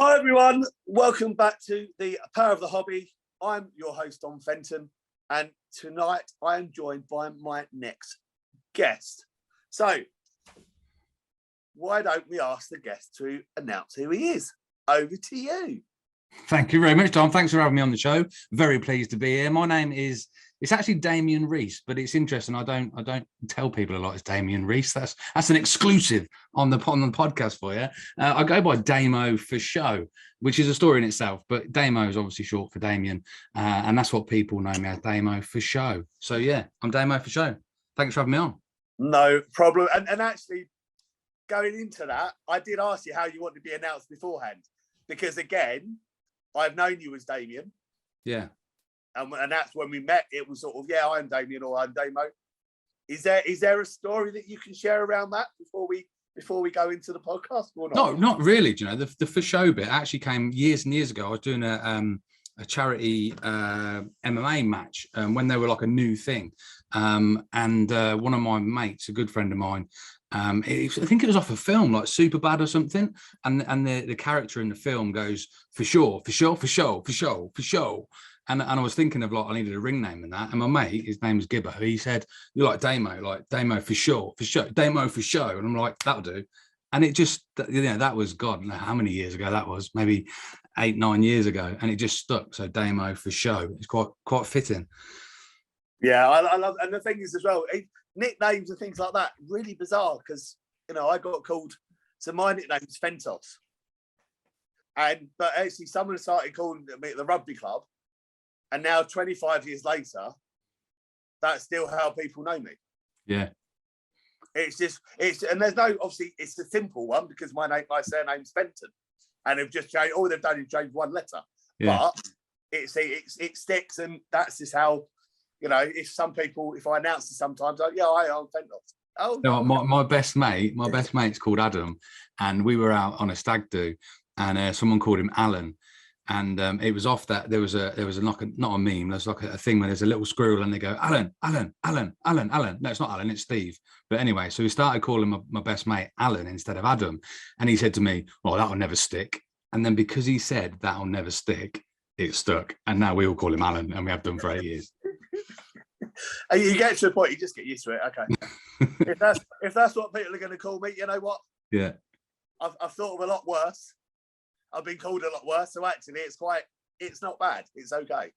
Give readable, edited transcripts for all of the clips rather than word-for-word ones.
Hi everyone, welcome back to the Power of the Hobby. I'm your host, Dominic Fenton, and tonight I am joined by my next guest. So, why don't we ask the guest to announce who he is? Over to you. Thank you very much, Tom. Thanks for having me on the show. Very pleased to be here. My name is, it's actually Damien Reese, but it's interesting. I don't tell people a lot it's Damien Reese. That's an exclusive on the podcast for you. I go by Damo for show, which is a story in itself, but Damo is obviously short for Damien, and that's what people know me as, Damo for show. So yeah, I'm Damo for show. Thanks for having me on. No problem. And actually, going into that, I did ask you how you want to be announced beforehand, because again, I've known you as Damien. Yeah. And that's when we met. It was sort of, yeah, I'm Damien or I'm Damo. Is there a story that you can share around that before we go into the podcast or not? No, not really. Do you know, the for show bit actually came years and years ago. I was doing a charity MMA match when they were like a new thing. And one of my mates, a good friend of mine, I think it was off a film like Superbad or something, and the character in the film goes for sure, and I was thinking of like I needed a ring name and that, and my mate, his name was Gibber, he said, "You're like Damo for sure, Damo for show," and I'm like, that'll do. And it just, you know, that was God, I don't know how many years ago that was, maybe 8-9 years ago, and it just stuck. So Damo for show, it's quite fitting. Yeah, I love, and the thing is as well, nicknames and things like that, really bizarre, because, you know, I got called, so my nickname's Fentos. But actually someone started calling me at the rugby club, and now 25 years later, that's still how people know me. Yeah. And there's no, obviously, it's a simple one, because my surname's Fenton, and they've just changed, all they've done is change one letter. Yeah. But it sticks, and that's just how, you know, if I announce it sometimes, like, yeah, I'm Fentos. Oh, no, my best mate's called Adam, and we were out on a stag do, and someone called him Alan, and it was off that there was not a meme. There's like a thing where there's a little squirrel and they go Alan. No, it's not Alan, it's Steve. But anyway, so we started calling my best mate Alan instead of Adam, and he said to me, "Well, that'll never stick." And then because he said that'll never stick, it stuck, and now we all call him Alan, and we have done for 8 years. And you get to a point, you just get used to it. Okay, if that's what people are going to call me, you know what? Yeah, I've thought of a lot worse. I've been called a lot worse, so actually, it's not bad. It's okay.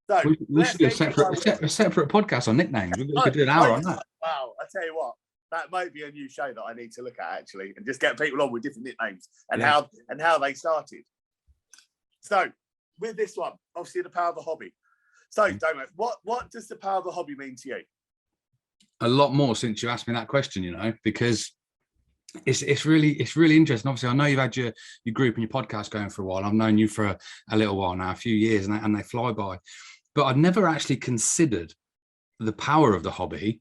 So we should do a separate podcast on nicknames. We could do an hour on that. Wow, I tell you what, that might be a new show that I need to look at actually, and just get people on with different nicknames and how they started. So with this one, obviously the power of a hobby. So, Damo, what does the power of a hobby mean to you? A lot more since you asked me that question, you know, because it's really interesting. Obviously, I know you've had your group and your podcast going for a while. I've known you for a little while now, a few years, and they fly by. But I'd never actually considered the power of the hobby.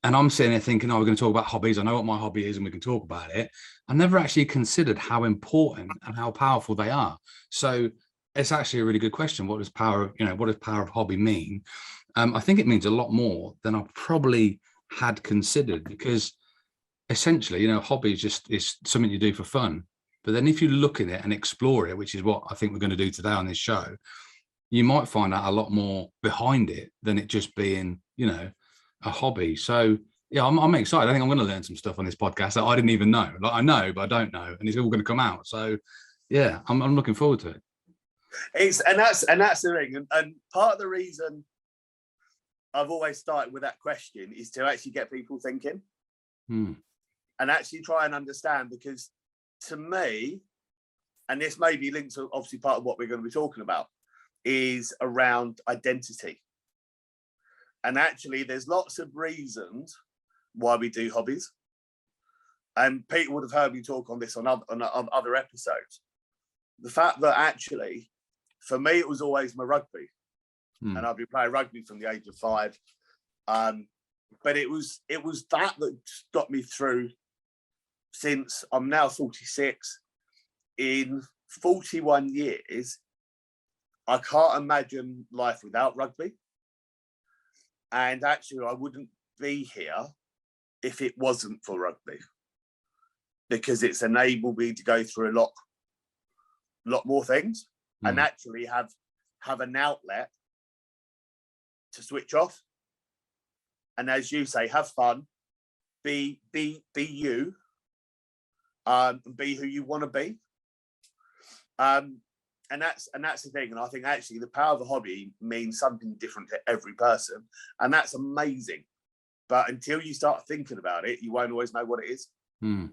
And I'm sitting there thinking, oh, we're going to talk about hobbies. I know what my hobby is and we can talk about it. I never actually considered how important and how powerful they are. So it's actually a really good question. What does power of hobby mean? I think it means a lot more than I probably had considered, because essentially, you know, hobby is something you do for fun. But then if you look at it and explore it, which is what I think we're going to do today on this show, you might find out a lot more behind it than it just being, you know, a hobby. So yeah, I'm excited. I think I'm going to learn some stuff on this podcast that I didn't even know. Like, I know, but I don't know, and it's all going to come out. So yeah, I'm looking forward to it. That's the thing, and part of the reason I've always started with that question is to actually get people thinking and actually try and understand, because to me, and this may be linked to obviously part of what we're going to be talking about, is around identity. And actually there's lots of reasons why we do hobbies, and people would have heard me talk on this on other episodes. The fact that actually for me it was always my rugby, and I've been playing rugby from the age of 5, but it was that got me through since I'm now 46. In 41 years I can't imagine life without rugby, and actually I wouldn't be here if it wasn't for rugby, because it's enabled me to go through a lot lot more things and actually have an outlet to switch off. And as you say, have fun, be you, and be who you want to be. And that's the thing. And I think actually the power of a hobby means something different to every person, and that's amazing. But until you start thinking about it, you won't always know what it is. And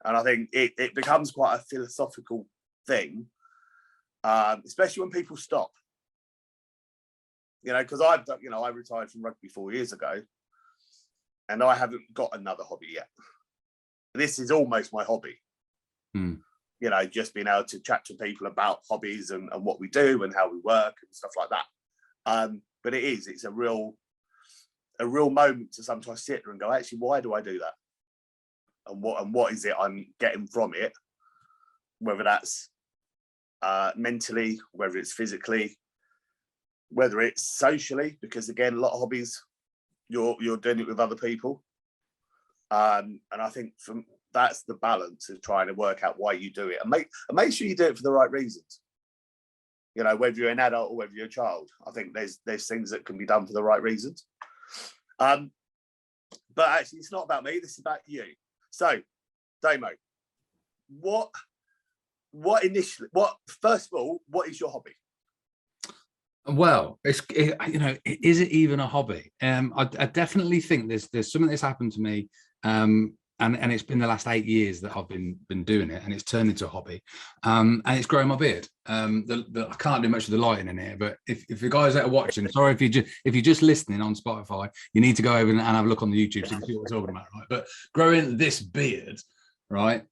I think it becomes quite a philosophical thing, especially when people stop. You know, because I've done, you know, I retired from rugby 4 years ago, and I haven't got another hobby yet. This is almost my hobby. You know, just being able to chat to people about hobbies and what we do and how we work and stuff like that. But it's a real moment to sometimes sit there and go, actually, why do I do that? And what is it I'm getting from it? Whether that's mentally, whether it's physically, whether it's socially, because again, a lot of hobbies, you're doing it with other people. And I think that's the balance of trying to work out why you do it, and make sure you do it for the right reasons. You know, whether you're an adult or whether you're a child, I think there's things that can be done for the right reasons. But actually, it's not about me. This is about you. So, Damo, first of all, what is your hobby? Well, is it even a hobby? I definitely think there's something that's happened to me, and it's been the last 8 years that I've been doing it, and it's turned into a hobby, and it's growing my beard. I can't do much of the lighting in here, but if the guys that are watching, sorry if you're just listening on Spotify, you need to go over and have a look on the YouTube so you can see what we're talking about, right? But growing this beard, right,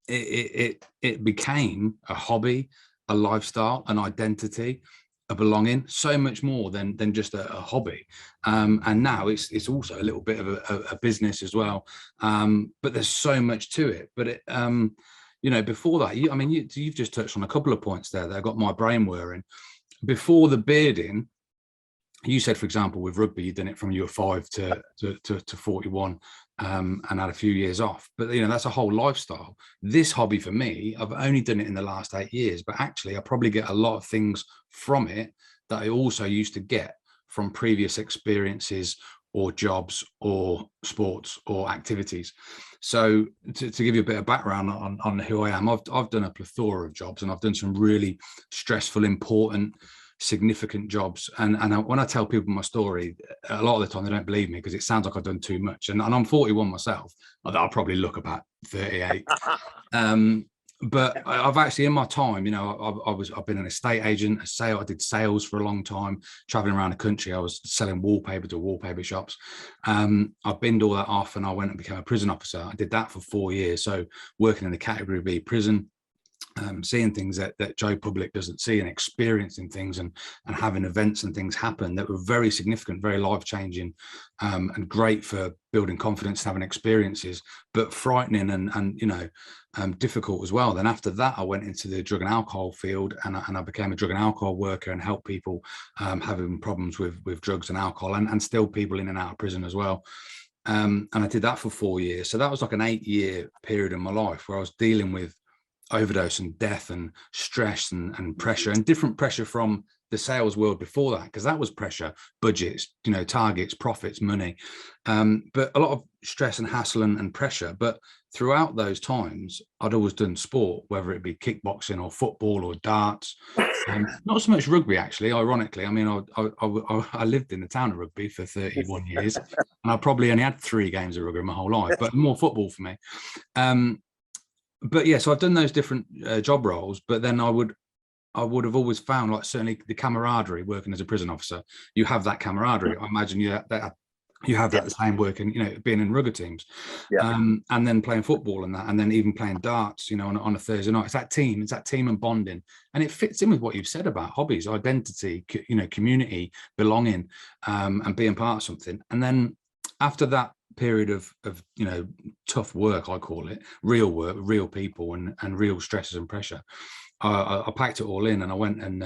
it became a hobby, a lifestyle, an identity, a belonging, so much more than just a hobby, and now it's also a little bit of a business as well, but there's so much to it. But before that, you've just touched on a couple of points there that got my brain whirring. Before the bearding, you said, for example, with rugby, you've done it from you were 5 to 41, and had a few years off. But that's a whole lifestyle. This hobby for me, I've only done it in the last 8 years, but actually I probably get a lot of things from it that I also used to get from previous experiences or jobs or sports or activities. So to give you a bit of background on who I am, I've done a plethora of jobs, and I've done some really stressful, important, significant jobs, and when I tell people my story, a lot of the time they don't believe me because it sounds like I've done too much, and I'm 41 myself, although I'll probably look about 38. But I've actually, in my time, I've been an estate agent, I did sales for a long time, traveling around the country. I was selling wallpaper to wallpaper shops. I binned all that off, and I went and became a prison officer. I did that for 4 years, so working in the category B prison, seeing things that Joe Public doesn't see, and experiencing things and having events and things happen that were very significant, very life-changing, and great for building confidence, having experiences, but frightening and difficult as well. Then after that, I went into the drug and alcohol field, and I became a drug and alcohol worker and helped people having problems with drugs and alcohol, and still people in and out of prison as well. And I did that for 4 years. So that was like an 8-year period in my life where I was dealing with overdose and death and stress and pressure, and different pressure from the sales world before that, because that was pressure, budgets, targets, profits, money, but a lot of stress and hassle and pressure. But throughout those times, I'd always done sport, whether it be kickboxing or football or darts, not so much rugby, actually, ironically. I mean, I lived in the town of Rugby for 31 years, and I probably only had 3 games of rugby my whole life, but more football for me. But yeah, so I've done those different job roles, but then I would have always found, like, certainly the camaraderie working as a prison officer. You have that camaraderie. I imagine you have that the same working, being in rugby teams, and then playing football and then even playing darts, on a Thursday night. It's that team and bonding, and it fits in with what you've said about hobbies, identity, community, belonging, and being part of something. And then after that period of tough work, I call it, real work, real people, and real stresses and pressure, I packed it all in, and I went and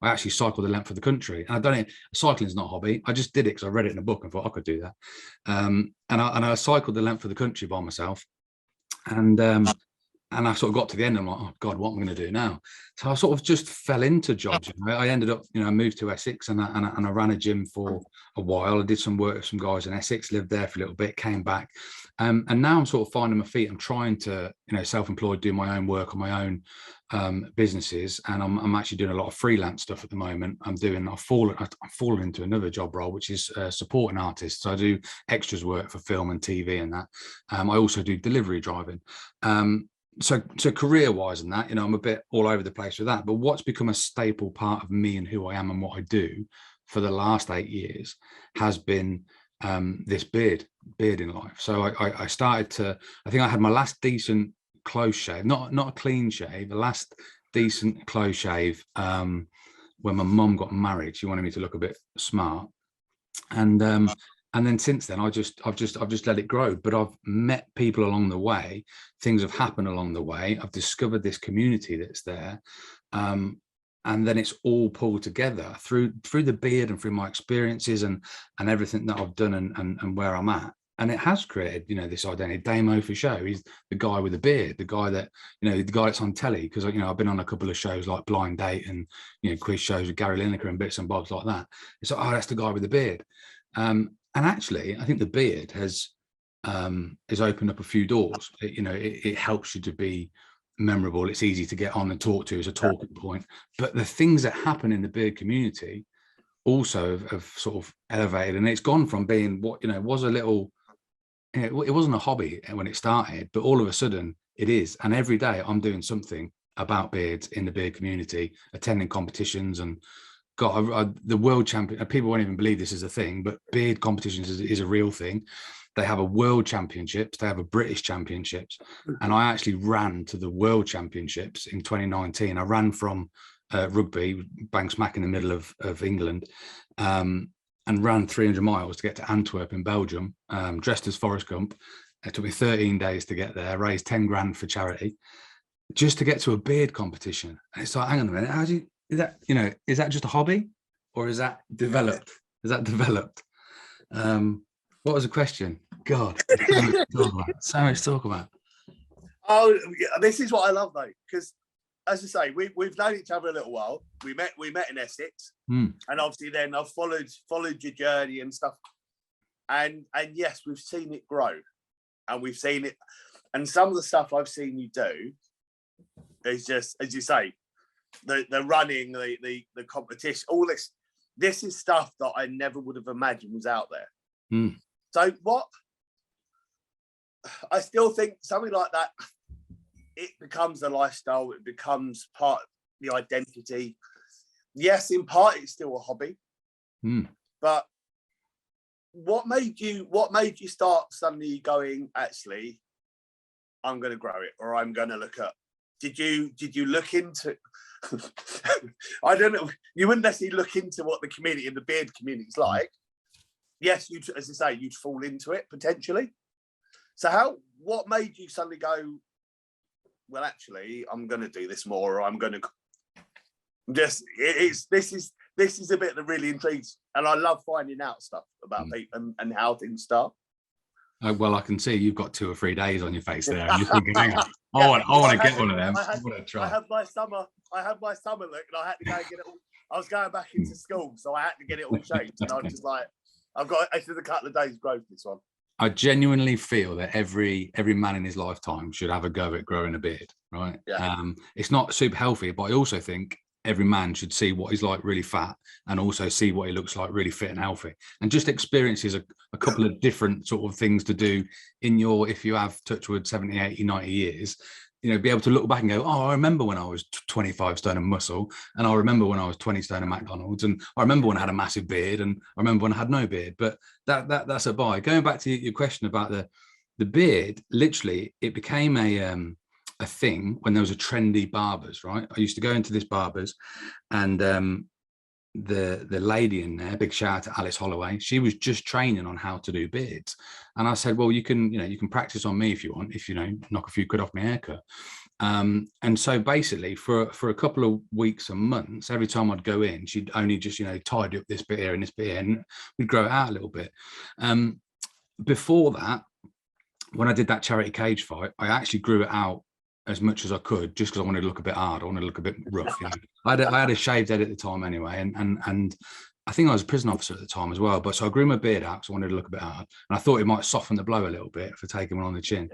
I actually cycled the length of the country. And I don't know, cycling's not a hobby, I just did it because I read it in a book and thought I could do that. And I cycled the length of the country by myself, and and I sort of got to the end, and I'm like, oh God, what am I going to do now? So I sort of just fell into jobs. I ended up, I moved to Essex, and I ran a gym for a while. I did some work with some guys in Essex, lived there for a little bit, came back. And now I'm sort of finding my feet. I'm trying to, self-employed, do my own work on my own businesses. And I'm actually doing a lot of freelance stuff at the moment. I've fallen into another job role, which is supporting artists. So I do extras work for film and TV and that. I also do delivery driving. So career-wise and that, I'm a bit all over the place with that. But what's become a staple part of me and who I am and what I do for the last 8 years has been this bearding life. So I started to, I think I had my last decent close shave, not a clean shave, the last decent close shave when my mum got married. She wanted me to look a bit smart. And then since then, I've just let it grow. But I've met people along the way. Things have happened along the way. I've discovered this community that's there, and then it's all pulled together through the beard and through my experiences and everything that I've done and where I'm at. And it has created, this identity. Damo for show. He's the guy with the beard, the guy that, the guy that's on telly. Because I've been on a couple of shows like Blind Date and quiz shows with Gary Lineker and bits and bobs like that. It's like, oh, that's the guy with the beard. And actually, I think the beard has opened up a few doors. It helps you to be memorable. It's easy to get on and talk to as a talking point. But the things that happen in the beard community also have sort of elevated, and it's gone from being what was a little. It wasn't a hobby when it started, but all of a sudden it is. And every day I'm doing something about beards in the beard community, attending competitions and. God, the world champion, people won't even believe this is a thing, but beard competitions is a real thing. They have a world championships, they have a British championships. And I actually ran to the world championships in 2019. I ran from Rugby, bang smack in the middle of England, and ran 300 miles to get to Antwerp in Belgium, dressed as Forrest Gump. It took me 13 days to get there, raised 10 grand for charity, just to get to a beard competition. And it's like, hang on a minute, is that just a hobby, or is that developed? What was the question? God, so much to talk about. Oh, this is what I love though, because as I say, we've known each other a little while. We met in Essex, and obviously then I've followed your journey and stuff. And yes, we've seen it grow, and we've seen it, and some of the stuff I've seen you do is just, as you say. The running, the competition, all this is stuff that I never would have imagined was out there. So what I still think something like that, it becomes a lifestyle, it becomes part of the identity. Yes, in part it's still a hobby, but what made you start suddenly going, actually, I'm going to grow it, or I'm going to look up? Did you look into? I don't know. You wouldn't necessarily look into what the community and the beard community is like. Yes, as I say, you'd fall into it potentially. So what made you suddenly go, well, actually, I'm going to do this more, or I'm going to this is a bit that really intrigues, and I love finding out stuff about people and how things start. Well, I can see you've got 2 or 3 days on your face there. And you're thinking, hang on, I want to get one of them. I want to try. I had my summer look, and I had to go and get it all. I was going back into school, so I had to get it all shaped. And I was just like, it's just a couple of days growth, this one. I genuinely feel that every man in his lifetime should have a go at growing a beard, right? Yeah. It's not super healthy, but I also think every man should see what he's like really fat, and also see what he looks like really fit and healthy, and just experiences a couple of different sort of things to do in if you have touchwood 70, 80, 90 years, be able to look back and go, oh, I remember when I was 25 stone of muscle, and I remember when I was 20 stone of McDonald's, and I remember when I had a massive beard, and I remember when I had no beard. But that's a buy. Going back to your question about the beard, literally it became a thing when there was a trendy barbers, right? I used to go into this barbers, and the lady in there, big shout out to Alice Holloway, she was just training on how to do beards. And I said, well, you can practice on me if you want, if knock a few quid off my haircut. And so basically for a couple of weeks and months, every time I'd go in, she'd only just tidy up this bit here and this bit here, and we'd grow it out a little bit. Before that, when I did that charity cage fight, I actually grew it out as much as I could, just because I wanted to look a bit hard. I wanted to look a bit rough. You know? I had a shaved head at the time anyway, and I think I was a prison officer at the time as well. But so I grew my beard out because I wanted to look a bit hard, and I thought it might soften the blow a little bit for taking one on the chin.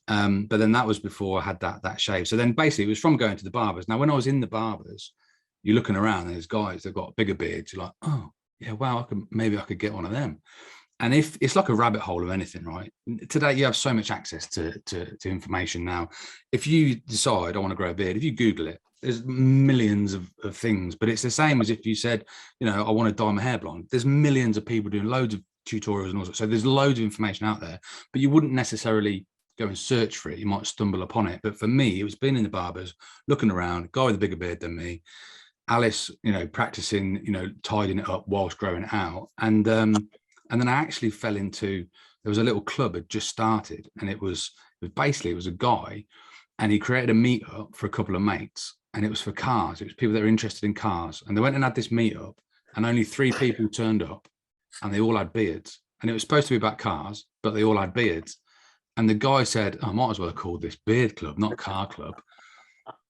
But then that was before I had that shave. So then basically it was from going to the barbers. Now when I was in the barbers, you're looking around, there's guys that got bigger beards. You're like, oh yeah, wow, maybe I could get one of them. And if it's like a rabbit hole of anything, right? Today you have so much access to information now. If you decide I want to grow a beard, if you Google it, there's millions of things. But it's the same as if you said, you know, I want to dye my hair blonde. There's millions of people doing loads of tutorials and all that. So there's loads of information out there, but you wouldn't necessarily go and search for it. You might stumble upon it. But for me, it was being in the barbers, looking around, guy with a bigger beard than me, Alice, you know, practicing, you know, tidying it up whilst growing it out. And then I actually fell into, there was a little club had just started, and it was a guy, and he created a meetup for a couple of mates, and it was for cars. It was people that were interested in cars, and they went and had this meetup, and only 3 people turned up, and they all had beards, and it was supposed to be about cars, but they all had beards. And the guy said, I might as well have called this beard club, not car club.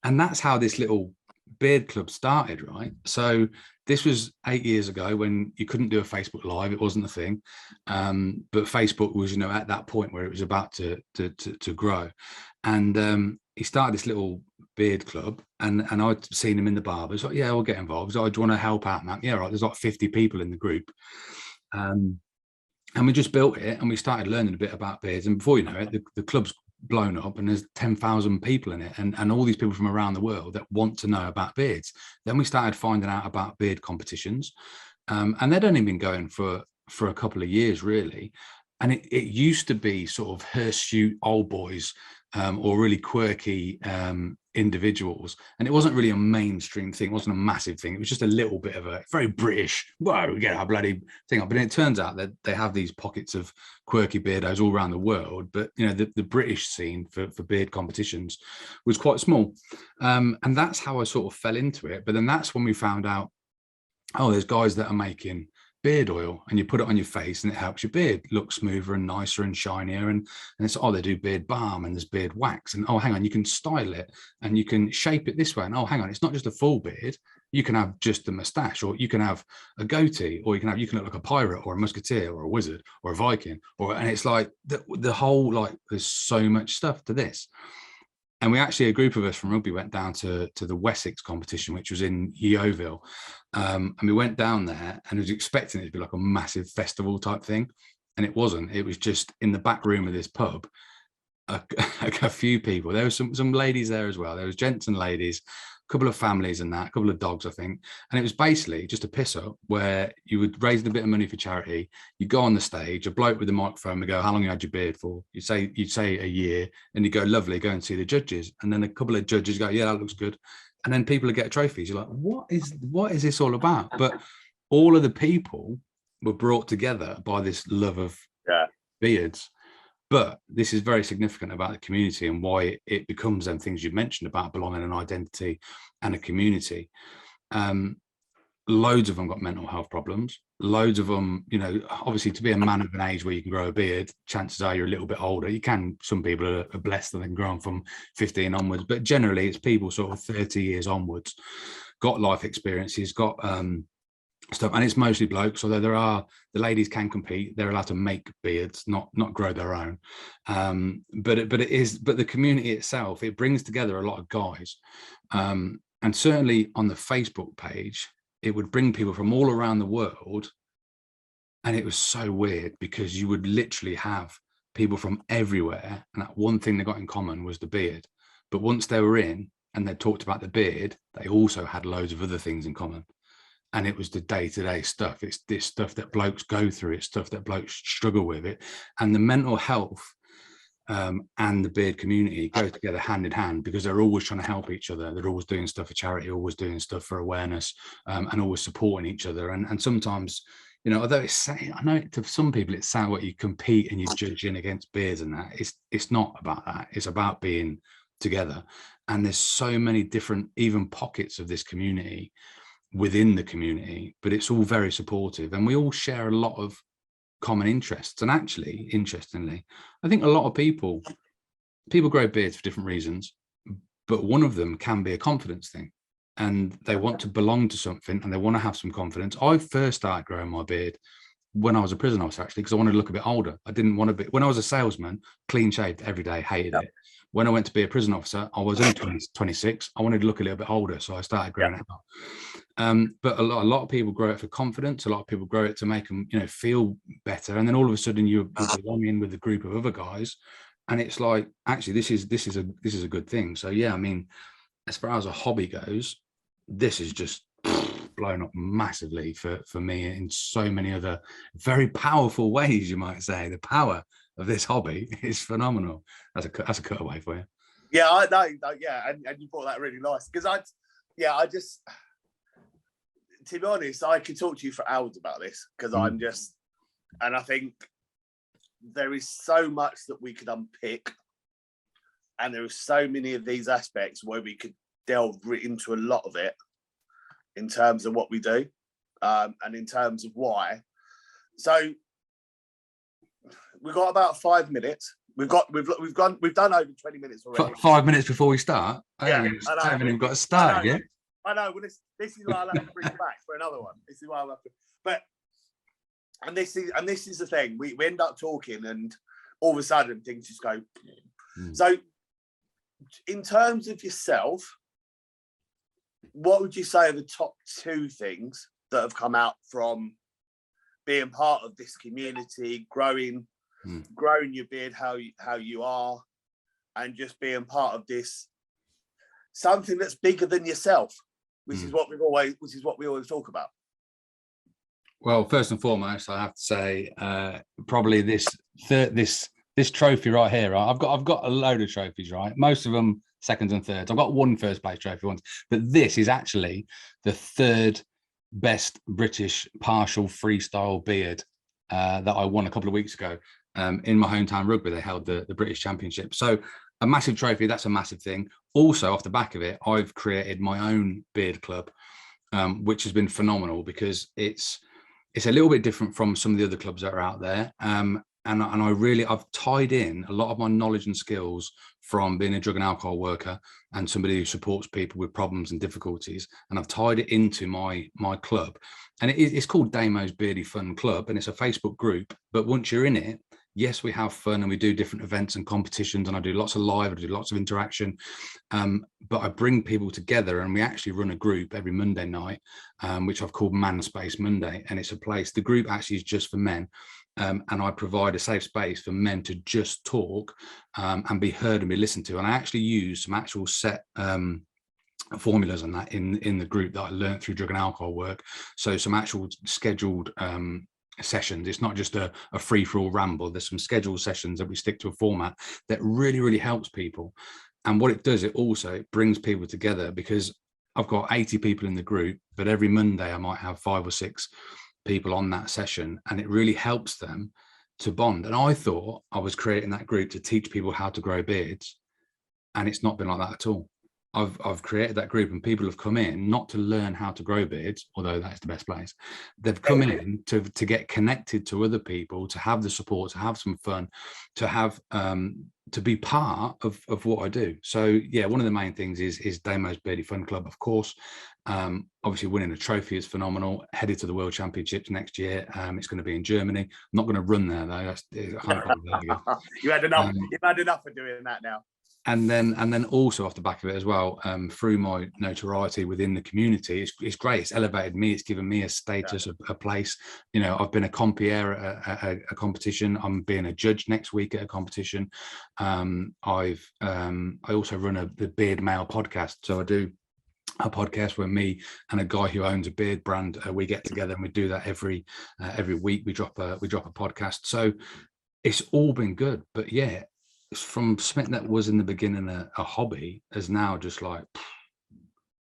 And that's how this little beard club started, right? So this was 8 years ago when you couldn't do a Facebook Live. It wasn't a thing. But Facebook was, you know, at that point where it was about to grow. And he started this little beard club, and I'd seen him in the barbers. Like, yeah, I'll get involved. So, do you want to help out, Matt? Yeah, right. There's like 50 people in the group. And we just built it, and we started learning a bit about beards. And before you know it, the club's blown up, and there's 10,000 people in it, and all these people from around the world that want to know about beards. Then we started finding out about beard competitions, and they'd only been going for a couple of years, really. And it used to be sort of hirsute old boys, or really quirky individuals, and it wasn't really a mainstream thing. It wasn't a massive thing. It was just a little bit of a very British, whoa, we get our bloody thing up. But it turns out that they have these pockets of quirky beardos all around the world, but you know, the British scene for beard competitions was quite small, and that's how I sort of fell into it. But then that's when we found out, oh, there's guys that are making beard oil, and you put it on your face and it helps your beard look smoother and nicer and shinier. And it's, oh, they do beard balm, and there's beard wax, and oh, hang on, you can style it and you can shape it this way, and oh, hang on, it's not just a full beard. You can have just a mustache, or you can have a goatee, or you can look like a pirate or a musketeer or a wizard or a Viking, and it's like the whole, like, there's so much stuff to this. And we actually, a group of us from rugby went down to the Wessex competition, which was in Yeovil. And we went down there and was expecting it to be like a massive festival type thing. And it wasn't. It was just in the back room of this pub, a few people. There was some ladies there as well. There was gents and ladies, a couple of families and that, a couple of dogs, I think. And it was basically just a piss up where you would raise a bit of money for charity. You go on the stage, a bloke with a microphone would go, how long you had your beard for? You'd say a year, and you go, lovely, go and see the judges. And then a couple of judges go, yeah, that looks good. And then people would get trophies. You're like, what is this all about? But all of the people were brought together by this love of beards. But this is very significant about the community and why it becomes them things you've mentioned about belonging and identity and a community. Loads of them got mental health problems. Loads of them, you know, obviously to be a man of an age where you can grow a beard, chances are you're a little bit older. You can, some people are blessed and they can grow on from 15 onwards, but generally it's people sort of 30 years onwards, got life experiences, got stuff, and it's mostly blokes, although the ladies can compete. They're allowed to make beards, not grow their own. But the community itself, it brings together a lot of guys, and certainly on the Facebook page, it would bring people from all around the world. And it was so weird because you would literally have people from everywhere, and that one thing they got in common was the beard. But once they were in and they talked about the beard, they also had loads of other things in common. And it was the day-to-day stuff. It's this stuff that blokes go through. It's stuff that blokes struggle with it. And the mental health and the beard community go together hand in hand, because they're always trying to help each other. They're always doing stuff for charity, always doing stuff for awareness, and always supporting each other. And sometimes, you know, although I know to some people it sounds like you compete and you're judging against beards and that. It's not about that. It's about being together. And there's so many different, even pockets of this community within the community, but it's all very supportive, and we all share a lot of common interests. And actually, interestingly, I think a lot of people grow beards for different reasons, but one of them can be a confidence thing, and they want to belong to something and they want to have some confidence. I first started growing my beard when I was a prison officer, actually, because I wanted to look a bit older. I didn't want to be, when I was a salesman, clean shaved every day, hated it. When I went to be a prison officer, I was only 26. I wanted to look a little bit older, so I started growing it out. But a lot of people grow it for confidence. A lot of people grow it to make them, feel better. And then all of a sudden you're belonging with a group of other guys, and it's like, actually, this is a good thing. So yeah, I mean, as far as a hobby goes, this is just blown up massively for me in so many other very powerful ways. You might say the power of this hobby is phenomenal. That's a cutaway for you. Yeah, I know. Yeah, and you brought that really nice, because I just, to be honest, I could talk to you for hours about this, because and I think there is so much that we could unpick, and there are so many of these aspects where we could delve into a lot of it in terms of what we do, and in terms of why. So we've got about 5 minutes. We've done over 20 minutes already. 5 minutes before we start. I haven't even got to start yet. I know. Well, this is why I'll have to bring you back for another one. This is why I'll have to. But this is the thing. We end up talking, and all of a sudden things just go. So, in terms of yourself, what would you say are the top 2 things that have come out from being part of this community, growing your beard how you are, and just being part of this something that's bigger than yourself, which is what we always talk about? Well, first and foremost, I have to say probably this trophy right here. Right? I've got a load of trophies, right? Most of them seconds and thirds. I've got one first place trophy once, but this is actually the 3rd best British partial freestyle beard that I won a couple of weeks ago in my hometown rugby. They held the British Championship. So a massive trophy, that's a massive thing. Also, off the back of it, I've created my own beard club, which has been phenomenal, because it's a little bit different from some of the other clubs that are out there. And I've tied in a lot of my knowledge and skills from being a drug and alcohol worker and somebody who supports people with problems and difficulties. And I've tied it into my club. And it's called Damo's Beardy Fun Club, and it's a Facebook group. But once you're in it, yes, we have fun and we do different events and competitions, and I do lots of live, I do lots of interaction. But I bring people together, and we actually run a group every Monday night, which I've called Man Space Monday. And it's a place, the group actually is just for men. And I provide a safe space for men to just talk and be heard and be listened to. And I actually use some actual set formulas on that in the group that I learned through drug and alcohol work. So some actual scheduled sessions. It's not just a free-for-all ramble. There's some scheduled sessions that we stick to a format that really, really helps people. And what it does, it brings people together, because I've got 80 people in the group, but every Monday I might have 5 or 6 people on that session, and it really helps them to bond. And I thought I was creating that group to teach people how to grow beards, and it's not been like that at all. I've created that group, and people have come in not to learn how to grow beards, although that's the best place. They've come in to get connected to other people, to have the support, to have some fun, to have to be part of what I do. So yeah, one of the main things is Damo's Beardy Fun Club, of course. Obviously winning a trophy is phenomenal. Headed to the World Championships next year. It's going to be in Germany. I'm not going to run there though. You had enough. You've had enough of doing that now. And then also off the back of it as well, through my notoriety within the community, it's great. It's elevated me. It's given me a status, a place. You know, I've been a compier at a competition. I'm being a judge next week at a competition. I also run the Beard Mail podcast. So I do a podcast where me and a guy who owns a beard brand, we get together and we do that every week. We drop a podcast. So it's all been good. But yeah, from something that was in the beginning a hobby is now just like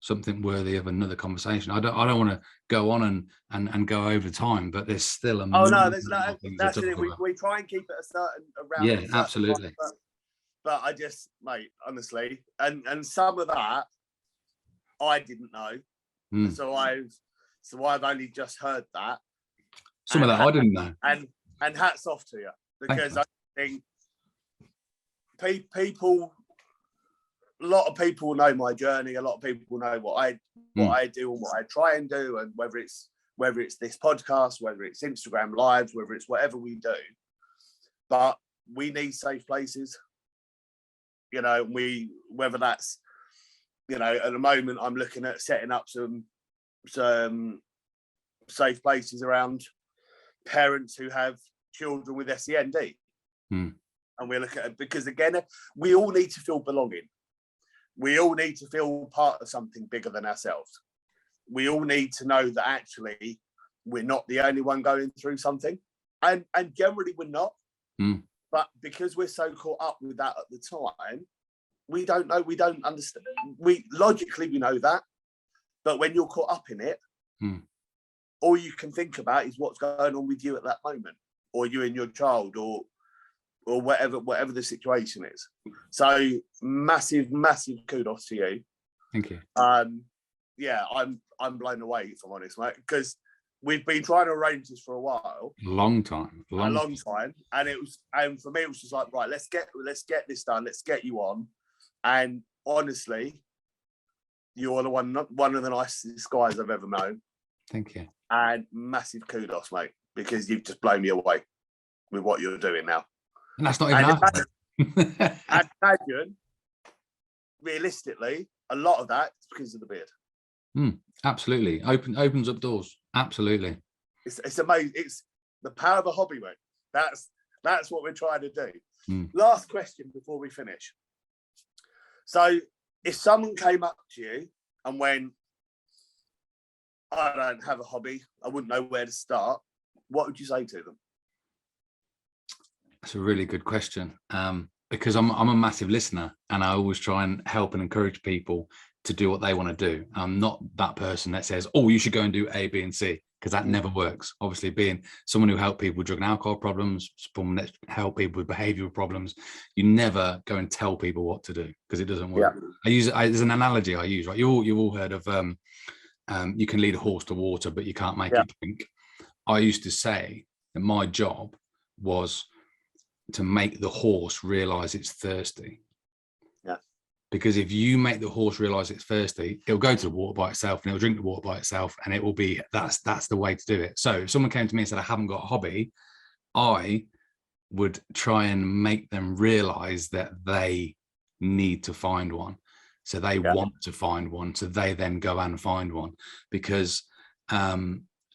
something worthy of another conversation. I don't want to go on and go over time, but there's still a there's no, that's it. We try and keep it a certain around. Yeah, absolutely. But I just, mate, honestly, and some of that I didn't know, so I've only just heard that. Some of that I didn't know, and hats off to you, because I think people a lot of people know my journey. A lot of people know what I do and what I try and do, and whether it's this podcast, whether it's Instagram lives, whether it's whatever we do. But we need safe places. You know, whether that's, you know, at the moment I'm looking at setting up some safe places around parents who have children with SEND. And we look at it because, again, we all need to feel belonging. We all need to feel part of something bigger than ourselves. We all need to know that actually we're not the only one going through something. And generally we're not. But because we're so caught up with that at the time, we don't know, we don't understand. Logically we know that. But when you're caught up in it, all you can think about is what's going on with you at that moment, or you and your child, or whatever the situation is. So massive kudos to you. Thank you. Yeah, I'm blown away, if I'm honest, mate, because we've been trying to arrange this for a while. A long time. And for me it was just like, right, let's get this done, let's get you on. And honestly, you're one of the nicest guys I've ever known. Thank you. And massive kudos, mate, because you've just blown me away with what you're doing now. And that's not even happening. And imagine, realistically, a lot of that is because of the beard. Absolutely. Opens up doors. Absolutely. It's amazing. It's the power of a hobby, mate. That's what we're trying to do. Last question before we finish. So if someone came up to you and went, I don't have a hobby, I wouldn't know where to start, what would you say to them? That's a really good question, because I'm a massive listener, and I always try and help and encourage people to do what they want to do. I'm not that person that says, oh, you should go and do A, B, and C, because that never works. Obviously, being someone who helps people with drug and alcohol problems, someone that help people with behavioural problems, you never go and tell people what to do, because it doesn't work. There's an analogy I use, right? You've all heard of you can lead a horse to water, but you can't make it drink. I used to say that my job was to make the horse realize it's thirsty. Because if you make the horse realize it's thirsty, it'll go to the water by itself, and it'll drink the water by itself, and it will be, that's the way to do it. So if someone came to me and said, I haven't got a hobby, I would try and make them realize that they need to find one. So they want to find one. So they then go and find one. Because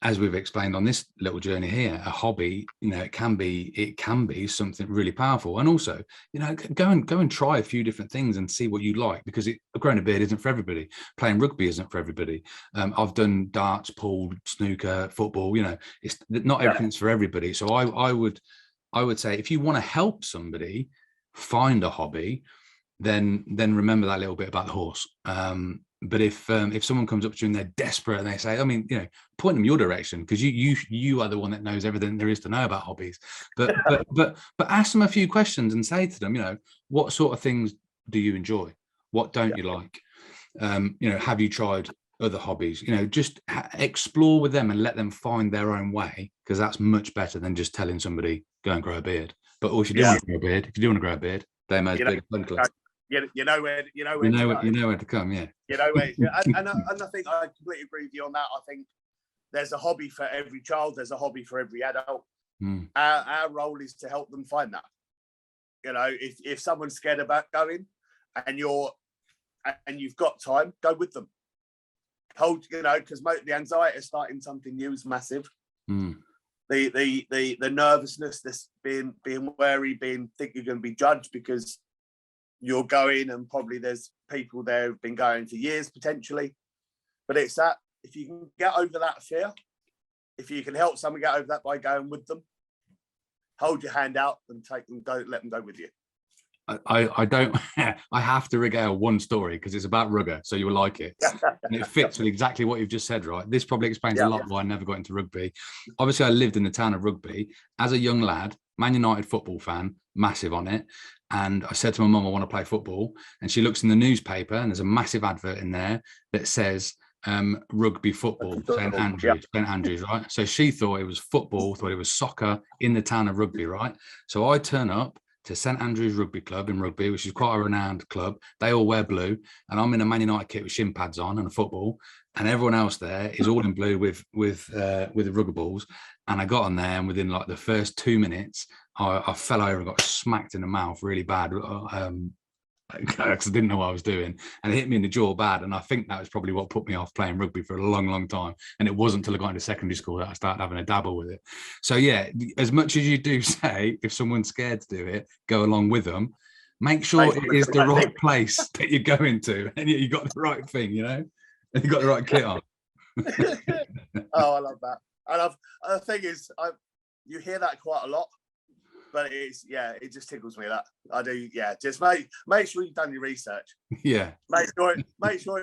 as we've explained on this little journey here, a hobby, you know, it can be something really powerful. And also, you know, go and try a few different things and see what you like, because growing a beard isn't for everybody. Playing rugby isn't for everybody. I've done darts, pool, snooker, football. You know, it's not everything's for everybody. So I would say, if you want to help somebody find a hobby, then remember that little bit about the horse. But if someone comes up to you and they're desperate and they say, I mean, you know, point them your direction, because you are the one that knows everything there is to know about hobbies. But ask them a few questions and say to them, you know, what sort of things do you enjoy? What don't you like? You know, have you tried other hobbies? You know, just explore with them and let them find their own way, because that's much better than just telling somebody go and grow a beard. But if you do want to grow a beard, Damo's Beard Fun Club. You know where to come, yeah. You know where, and I think I completely agree with you on that. I think there's a hobby for every child. There's a hobby for every adult. Our role is to help them find that. You know, if someone's scared about going, and you've got time, go with them. You know, because the anxiety of starting something new is massive. The nervousness, this being wary, think you're going to be judged because you're going, and probably there's people there who've been going for years potentially. But it's that, if you can get over that fear, if you can help someone get over that by going with them, hold your hand out and take them, let them go with you. I don't I have to regale one story because it's about rugger, so you'll like it. And it fits with exactly what you've just said, right? This probably explains a lot why I never got into rugby. Obviously I lived in the town of Rugby as a young lad, Man United football fan, massive on it. And I said to my mum, I want to play football. And she looks in the newspaper and there's a massive advert in there that says rugby football, St Andrews, right? So she thought it was football, thought it was soccer in the town of Rugby, right? So I turn up to St Andrews Rugby Club in rugby, which is quite a renowned club. They all wear blue, and I'm in a Man United kit with shin pads on and a football, and everyone else there is all in blue with the rugby balls. And I got on there, and within like the first 2 minutes, I fell over and got smacked in the mouth really bad. Because I didn't know what I was doing, and it hit me in the jaw bad. And I think that was probably what put me off playing rugby for a long, long time. And it wasn't until I got into secondary school that I started having a dabble with it. So yeah, as much as you do say, if someone's scared to do it, go along with them. Make sure it is the right place that you're going to, and you got the right thing, and you got the right kit on. Oh, I love that. The thing is, you hear that quite a lot. But it just tickles me that I do. Yeah, just make sure you've done your research. Yeah, make sure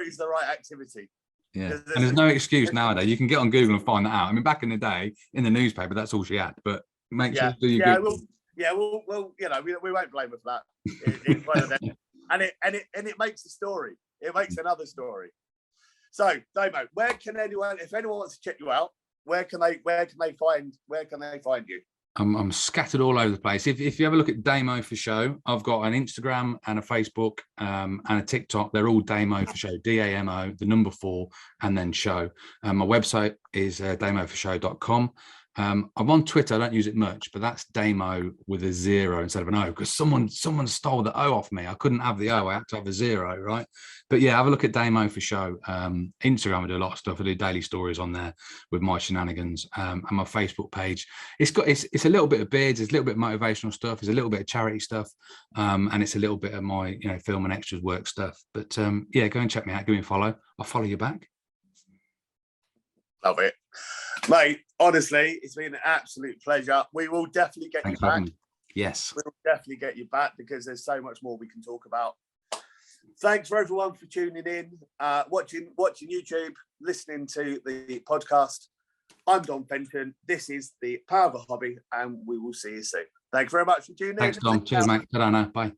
it's the right activity. Yeah, and there's no excuse nowadays. You can get on Google and find that out. I mean, back in the day, in the newspaper, that's all she had. But make sure you do your Google. Well, we won't blame her for that. It's one of them. and it makes a story. It makes another story. So, Damo, where can anyone, if anyone wants to check you out, where can they find you? I'm scattered all over the place. If you ever look at Damo for Show, I've got an Instagram and a Facebook and a TikTok. They're all Damo for Show, DAMO, the number 4, and then show. My website is damoforshow.com. I'm on Twitter. I don't use it much, but that's Damo with a 0 instead of an O, because someone stole the O off me. I couldn't have the O. I had to have a 0, right? But yeah, have a look at Damo for Show. Instagram, I do a lot of stuff. I do daily stories on there with my shenanigans. And my Facebook page, it's a little bit of beards, it's a little bit of motivational stuff, it's a little bit of charity stuff, and it's a little bit of my film and extras work stuff. But go and check me out. Give me a follow. I'll follow you back. Love it, mate. Honestly, it's been an absolute pleasure. We will definitely get you back. Yes, we'll definitely get you back because there's so much more we can talk about. Thanks for everyone for tuning in, watching YouTube, listening to the podcast. I'm Dom Fenton. This is the Power of a Hobby, and we will see you soon. Thanks very much for tuning in. Thanks, Dom. Cheers, mate. Ta-ra now. Bye.